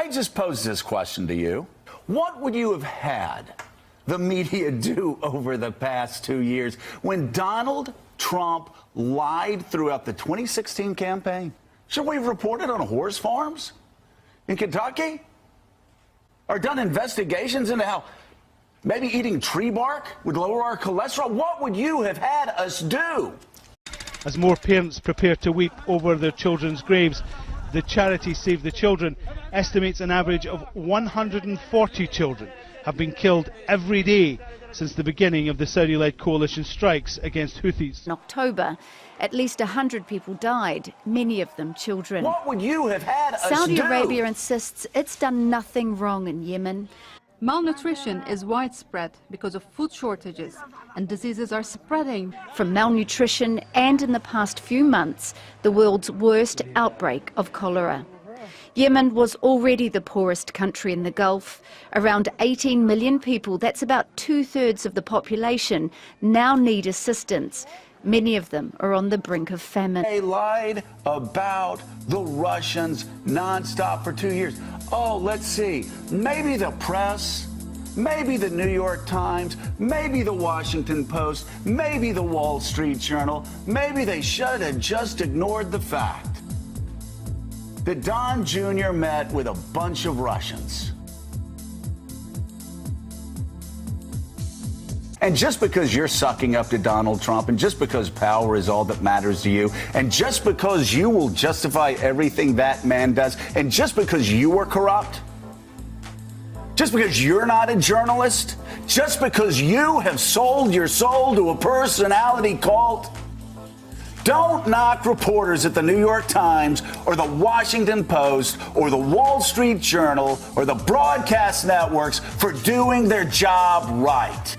I just posed this question to you. What would you have had the media do over the past 2 years when Donald Trump lied throughout the 2016 campaign? Should we have reported on horse farms in Kentucky? Or done investigations into how maybe eating tree bark would lower our cholesterol? What would you have had us do? As more parents prepare to weep over their children's graves, the charity Save the Children estimates an average of 140 children have been killed every day since the beginning of the Saudi-led coalition strikes against Houthis. In October, at least 100 people died, many of them children. What would you have had us do? Saudi Arabia insists it's done nothing wrong in Yemen. Malnutrition is widespread because of food shortages, and diseases are spreading. From malnutrition and, in the past few months, the world's worst outbreak of cholera. Yemen was already the poorest country in the Gulf. Around 18 million people, that's about 2/3 of the population, now need assistance. Many of them are on the brink of famine. They lied about the Russians nonstop for 2 years. Oh, let's see. Maybe the press, maybe the New York Times, maybe the Washington Post, maybe the Wall Street Journal, maybe they should have just ignored the fact that Don Jr. met with a bunch of Russians. And just because you're sucking up to Donald Trump, and just because power is all that matters to you, and just because you will justify everything that man does, and just because you are corrupt, just because you're not a journalist, just because you have sold your soul to a personality cult, don't knock reporters at the New York Times or the Washington Post or the Wall Street Journal or the broadcast networks for doing their job right.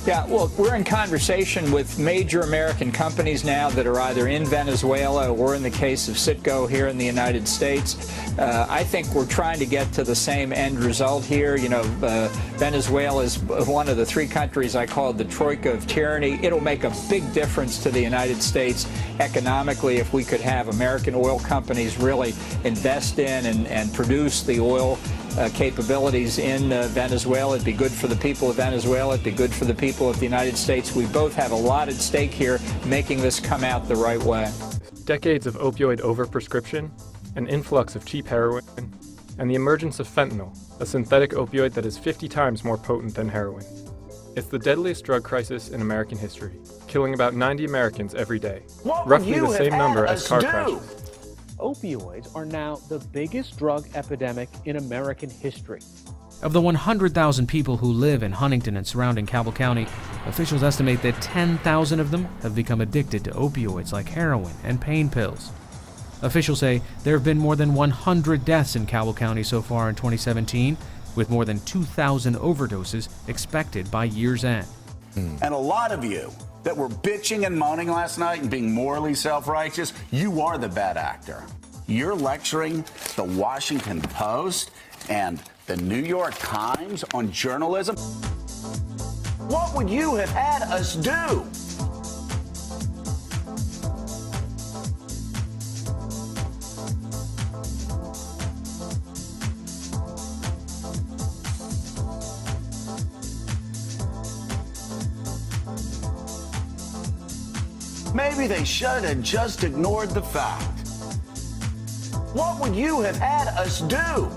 Yeah, well, we're in conversation with major American companies now that are either in Venezuela or, in the case of Citgo, here in the United States. I think we're trying to get to the same end result here. You know, Venezuela is one of the three countries I call the troika of tyranny. It'll make a big difference to the United States economically if we could have American oil companies really invest in and produce the oil capabilities in Venezuela. It'd be good for the people of Venezuela. It'd be good for the people of the United States. We both have a lot at stake here, making this come out the right way. Decades of opioid overprescription, an influx of cheap heroin, and the emergence of fentanyl, a synthetic opioid that is 50 times more potent than heroin. It's the deadliest drug crisis in American history, killing about 90 Americans every day, roughly the same number as car crashes. Opioids are now the biggest drug epidemic in American history. Of the 100,000 people who live in Huntington and surrounding Cabell County, officials estimate that 10,000 of them have become addicted to opioids like heroin and pain pills. Officials say there have been more than 100 deaths in Cabell County so far in 2017, with more than 2,000 overdoses expected by year's end. And a lot of you that were bitching and moaning last night and being morally self-righteous, you are the bad actor. You're lecturing the Washington Post and the New York Times on journalism. What would you have had us do? Maybe they should have just ignored the fact. What would you have had us do?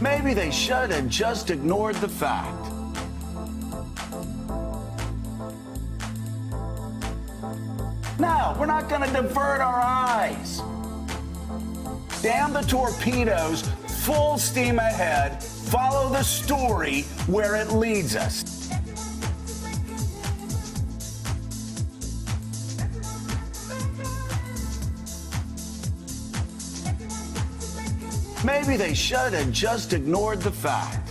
Maybe they should have just ignored the fact. No, we're not going to divert our eyes. Damn the torpedoes, full steam ahead, follow the story where it leads us. Maybe they should have just ignored the fact.